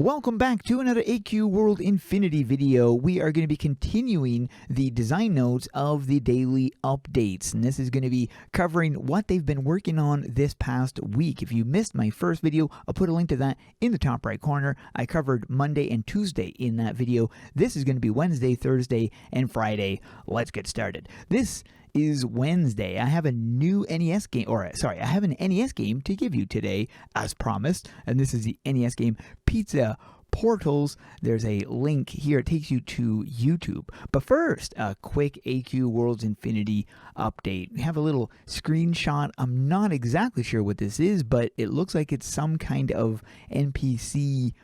Welcome back to another AQW Infinity video. We are going to be continuing the design notes of the daily updates, and this is going to be covering what they've been working on this past week. If you missed my first video, I'll put a link to that in the top right corner. I covered Monday and Tuesday in that video. This is going to be Wednesday, Thursday, and Friday. Let's get started. This is Wednesday. I have a new NES game, I have an NES game to give you today, as promised, and this is the NES game Pizza Portals. There's a link here. It takes you to YouTube. But first, a quick AQW Infinity update. We have a little screenshot. I'm not exactly sure what this is, but it looks like it's some kind of NPC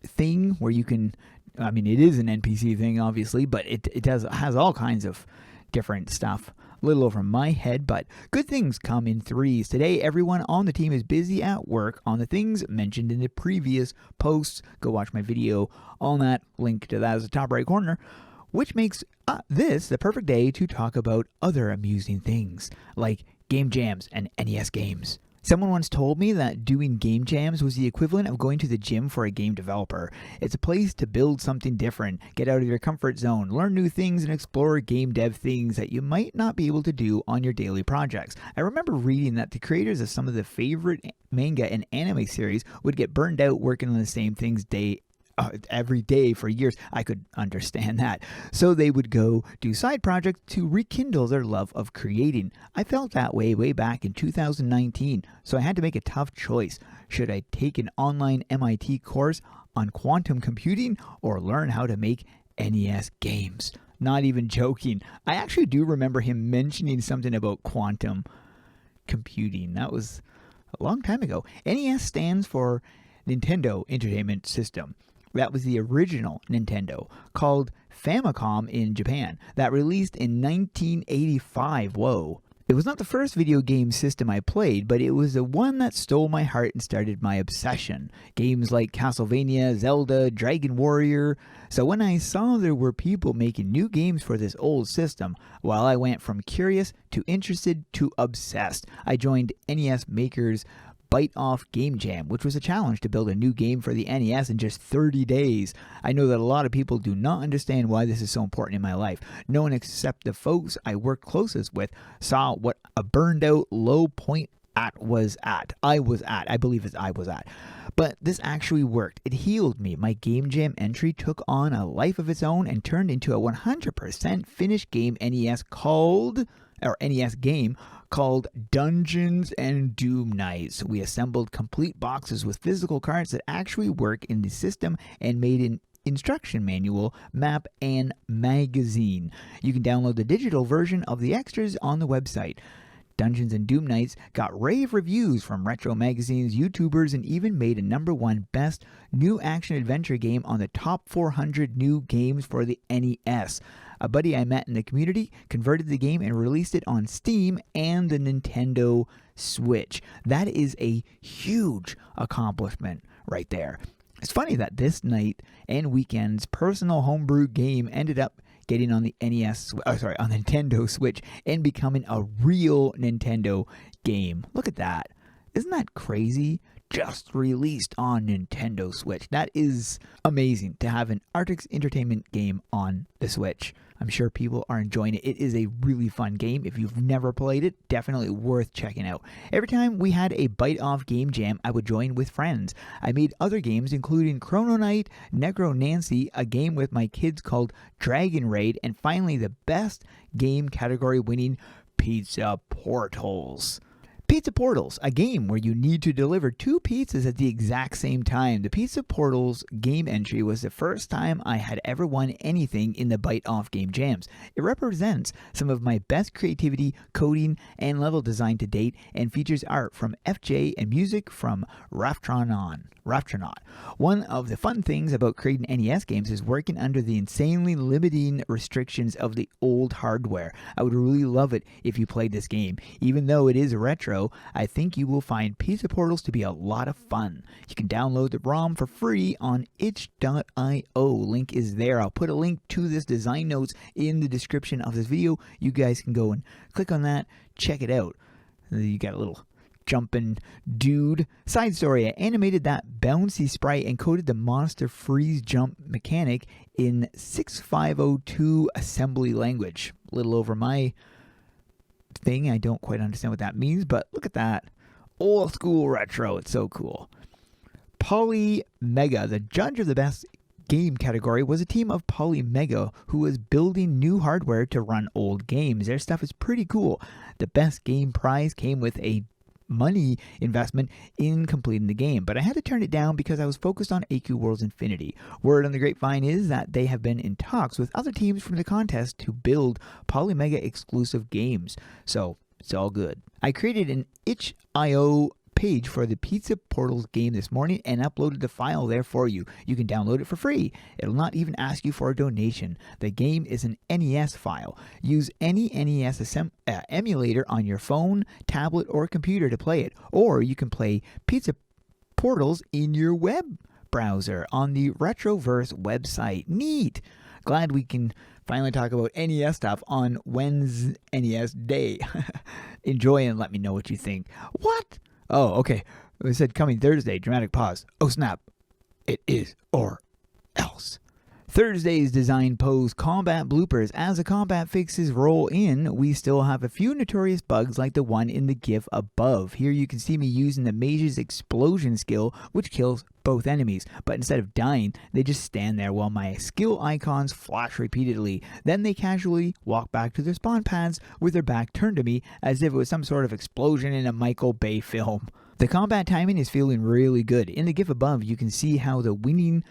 thing where you can, I mean, it is an NPC thing, obviously, but it has all kinds of different stuff. A little over my head, but good things come in threes. Today, everyone on the team is busy at work on the things mentioned in the previous posts. Go watch my video on that. Link to that is the top right corner, which makes this the perfect day to talk about other amusing things like game jams and NES games. Someone once told me that doing game jams was the equivalent of going to the gym for a game developer. It's a place to build something different, get out of your comfort zone, learn new things, and explore game dev things that you might not be able to do on your daily projects. I remember reading that the creators of some of the favorite manga and anime series would get burned out working on the same things every day for years. I could understand that. So they would go do side projects to rekindle their love of creating. I felt that way back in 2019, so I had to make a tough choice. Should I take an online MIT course on quantum computing or learn how to make NES games? Not even joking. I actually do remember him mentioning something about quantum computing. That was a long time ago. NES stands for Nintendo Entertainment System. That was the original Nintendo, called Famicom in Japan, that released in 1985. Whoa. It was not the first video game system I played, but it was the one that stole my heart and started my obsession. Games like Castlevania, Zelda, Dragon Warrior. So when I saw there were people making new games for this old system, well, I went from curious to interested to obsessed. I joined NES makers Bite Off Game Jam, which was a challenge to build a new game for the NES in just 30 days. I know that a lot of people do not understand why this is so important in my life. No one except the folks I work closest with saw what a burned out low point I was at. But this actually worked. It healed me. My Game Jam entry took on a life of its own and turned into a 100% finished game NES game called Dungeons and Doom Nights. We assembled complete boxes with physical cards that actually work in the system and made an instruction manual, map, and magazine. You can download the digital version of the extras on the website. Dungeons and Doom Nights got rave reviews from retro magazines, YouTubers, and even made a #1 best new action adventure game on the top 400 new games for the NES. A buddy I met in the community converted the game and released it on Steam and the Nintendo Switch. That is a huge accomplishment right there. It's funny that this night and weekend's personal homebrew game ended up getting on the on the Nintendo Switch and becoming a real Nintendo game. Look at that. Isn't that crazy? Just released on Nintendo Switch. That is amazing to have an Artix Entertainment game on the Switch. I'm sure people are enjoying it. It is a really fun game. If you've never played it, definitely worth checking out. Every time we had a Bite Off Game Jam, I would join with friends. I made other games, including Chrono Knight, Necro Nancy, a game with my kids called Dragon Raid, and finally the best game category winning Pizza Portals. Pizza Portals, a game where you need to deliver 2 pizzas at the exact same time. The Pizza Portals game entry was the first time I had ever won anything in the Bite Off Game Jams. It represents some of my best creativity, coding, and level design to date, and features art from FJ and music from Raftronaut. One of the fun things about creating NES games is working under the insanely limiting restrictions of the old hardware. I would really love it if you played this game. Even though it is retro, I think you will find Pizza Portals to be a lot of fun. You can download the ROM for free on itch.io. Link is there. I'll put a link to this design notes in the description of this video. You guys can go and click on that, check it out. You got a little jumping dude. Side story, I animated that bouncy sprite and coded the monster freeze jump mechanic in 6502 assembly language. A little over my thing. I don't quite understand what that means, but look at that. Old school retro. It's so cool. Polymega, the judge of the best game category, was a team of Polymega who was building new hardware to run old games. Their stuff is pretty cool. The best game prize came with a money investment in completing the game, but I had to turn it down because I was focused on AQ Worlds Infinity. Word on the grapevine is that they have been in talks with other teams from the contest to build Polymega exclusive games, so it's all good. I created an itch.io page for the Pizza Portals game this morning and uploaded the file there for you. You can download it for free. It'll not even ask you for a donation. The game is an NES file. Use any NES emulator on your phone, tablet, or computer to play it. Or you can play Pizza Portals in your web browser on the Retroverse website. Neat! Glad we can finally talk about NES stuff on Wednesday NES Day. Enjoy and let me know what you think. What? Oh, okay. It said coming Thursday. Dramatic pause. Oh, snap. It is or else. Thursday's design pose combat bloopers. As the combat fixes roll in, we still have a few notorious bugs like the one in the GIF above. Here you can see me using the mage's explosion skill, which kills both enemies, but instead of dying, they just stand there while my skill icons flash repeatedly. Then they casually walk back to their spawn pads with their back turned to me as if it was some sort of explosion in a Michael Bay film. The combat timing is feeling really good. In the GIF above, you can see how the winning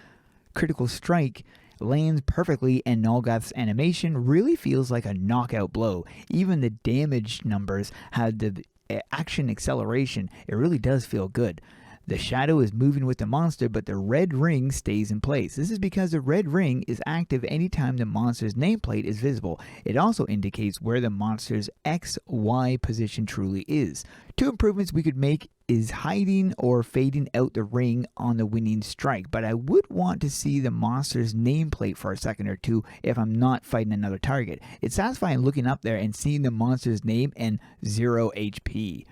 critical strike lands perfectly, and Nolgath's animation really feels like a knockout blow. Even the damage numbers had the action acceleration. It really does feel good. The shadow is moving with the monster, but the red ring stays in place. This is because the red ring is active anytime the monster's nameplate is visible. It also indicates where the monster's XY position truly is. Two improvements we could make is hiding or fading out the ring on the winning strike, but I would want to see the monster's nameplate for a second or two if I'm not fighting another target. It's satisfying looking up there and seeing the monster's name and 0 HP.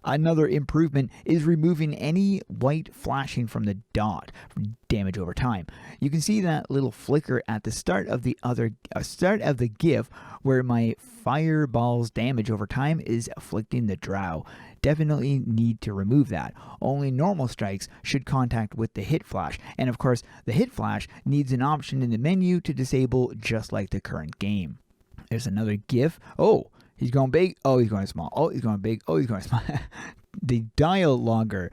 Another improvement is removing any white flashing from the dot for damage over time. You can see that little flicker at the start of the GIF where my fireball's damage over time is afflicting the drow. Definitely need to remove that. Only normal strikes should contact with the hit flash, and of course the hit flash needs an option in the menu to disable just like the current game. There's another GIF. Oh, he's going big. Oh, he's going small. Oh, he's going big. Oh, he's going small. The dire logger.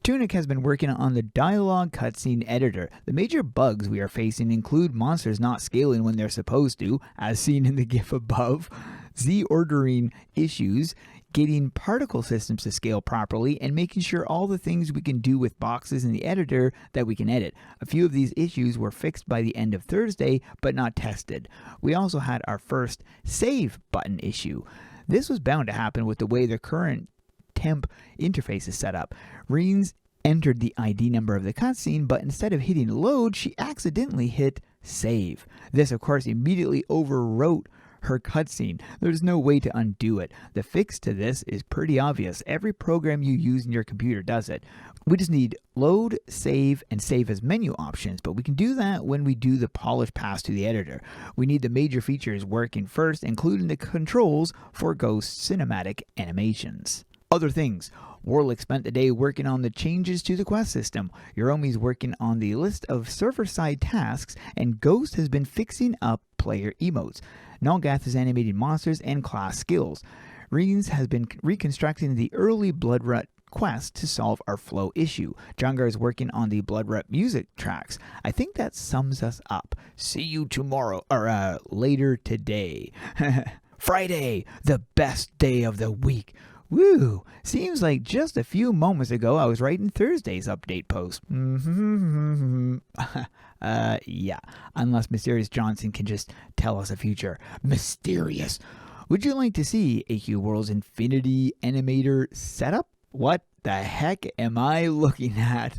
Tunic has been working on the dialogue cutscene editor. The major bugs we are facing include monsters not scaling when they're supposed to, as seen in the GIF above, Z-ordering issues, getting particle systems to scale properly, and making sure all the things we can do with boxes in the editor that we can edit. A few of these issues were fixed by the end of Thursday, but not tested. We also had our first save button issue. This was bound to happen with the way the current temp interface is set up. Reens entered the ID number of the cutscene, but instead of hitting load, she accidentally hit save. This, of course, immediately overwrote her cutscene. There's no way to undo it. The fix to this is pretty obvious. Every program you use in your computer does it. We just need load, save, and save as menu options, but we can do that when we do the polish pass to the editor. We need the major features working first, including the controls for Ghost cinematic animations. Other things. Warlick spent the day working on the changes to the quest system. Yorumi's working on the list of server-side tasks, and Ghost has been fixing up player emotes. Nolgath is animating monsters and class skills. Reens has been reconstructing the early Bloodrut quest to solve our flow issue. Jungar is working on the Bloodrut music tracks. I think that sums us up. See you tomorrow, or later today. Friday, the best day of the week. Woo! Seems like just a few moments ago I was writing Thursday's update post. Yeah. Unless Mysterious Johnson can just tell us a future. Mysterious. Would you like to see AQ World's Infinity animator setup? What the heck am I looking at?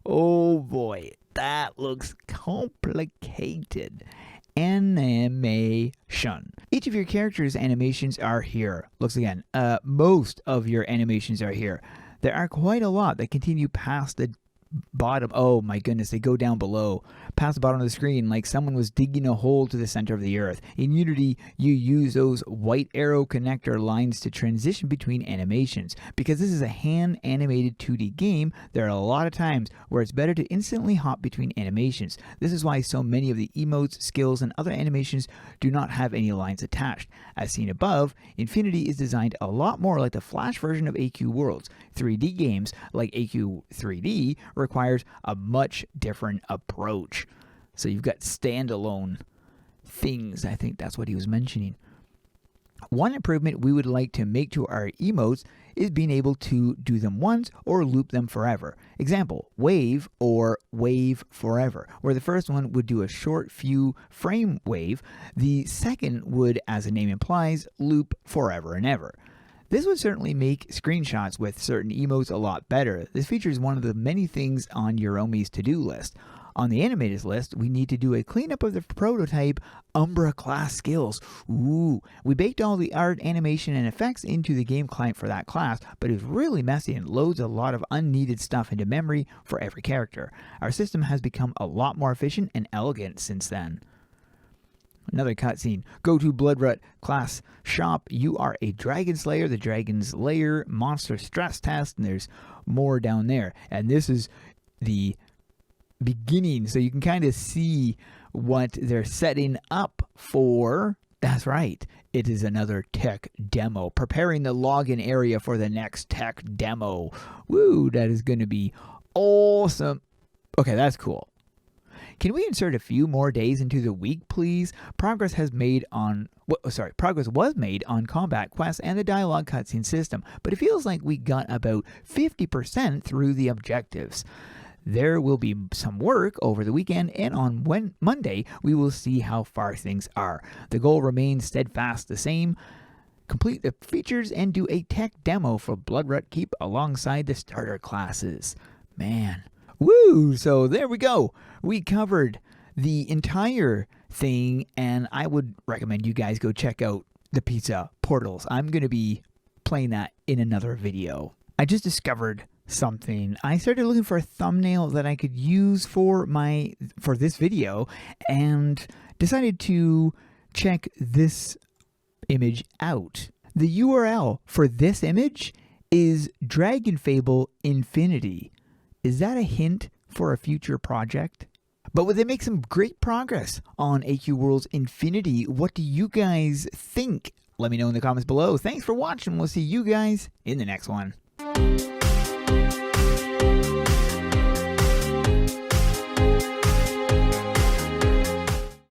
Oh boy, that looks complicated. animation. Each of your character's animations are here. Looks again. Most of your animations are here. There are quite a lot that continue past the bottom. Oh my goodness, they go down below, past the bottom of the screen, like someone was digging a hole to the center of the earth. In Unity, you use those white arrow connector lines to transition between animations. Because this is a hand-animated 2D game, there are a lot of times where it's better to instantly hop between animations. This is why so many of the emotes, skills, and other animations do not have any lines attached. As seen above, Infinity is designed a lot more like the Flash version of AQ Worlds. 3D games like AQ 3D requires a much different approach. So you've got standalone things. I think that's what he was mentioning. One improvement we would like to make to our emotes is being able to do them once or loop them forever. Example, wave or wave forever, where the first one would do a short few frame wave, the second would, as the name implies, loop forever and ever. This would certainly make screenshots with certain emotes a lot better. This feature is one of the many things on Yorumi's to-do list. On the animators list, we need to do a cleanup of the prototype Umbra class skills. Ooh, we baked all the art, animation, and effects into the game client for that class, but it was really messy and loads a lot of unneeded stuff into memory for every character. Our system has become a lot more efficient and elegant since then. Another cutscene. Go to Bloodrut class shop. You are a Dragon Slayer. The Dragon's Lair monster stress test, and there's more down there. And this is the beginning, so you can kind of see what they're setting up for. That's right. It is another tech demo. Preparing the login area for the next tech demo. Woo, that is going to be awesome. Okay, that's cool. Can we insert a few more days into the week, please? Progress was made on combat quests and the dialogue cutscene system, but it feels like we got about 50% through the objectives. There will be some work over the weekend, and on Monday, we will see how far things are. The goal remains steadfast the same. Complete the features and do a tech demo for Bloodrut Keep alongside the starter classes. Man. Woo! So there we go. We covered the entire thing, and I would recommend you guys go check out the pizza portals. I'm going to be playing that in another video. I just discovered something. I started looking for a thumbnail that I could use for this video, and decided to check this image out. The URL for this image is DRAGONFABLE Infinity. Is that a hint for a future project? But would they make some great progress on AQ Worlds Infinity? What do you guys think? Let me know in the comments below. Thanks for watching. We'll see you guys in the next one.